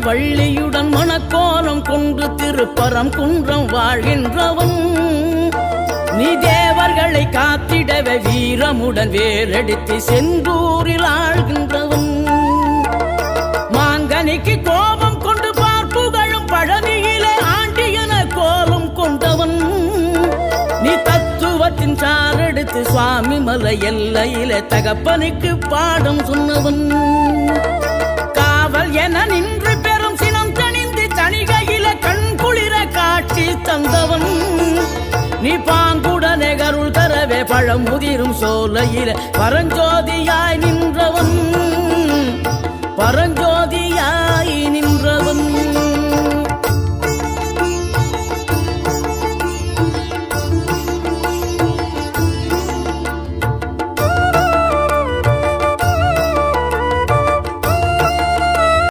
வள்ளியுடன் மணக்கோலம் கொண்டு திருப்பரம் குன்றம் வாழ்கின்றவன் நீ தேவர்களை காத்திடவே வீரமுடன் வேலெடுத்து செந்தூரில் ஆழ்கின்றவன் மாங்கனிக்கு கோபம் கொண்டு பார்ப்புகழும் பழனியிலே ஆண்டியன கோலம் கொண்டவன் நீ தத்துவத்தின் சாரெடுத்து சுவாமி மலை எல்லையிலே தகப்பனுக்கு பாடம் சொன்னவன் காவல் என நின்று பெரும் சினம் தணிந்து தணிகையில கண் குளிர காட்சி தந்தவன் நீ பாங்குடனே கருள் தரவே பழம் முதிரும் சோலையில பரஞ்சோதியாய் நின்றவன் பரஞ்சோதியாய் நின்ற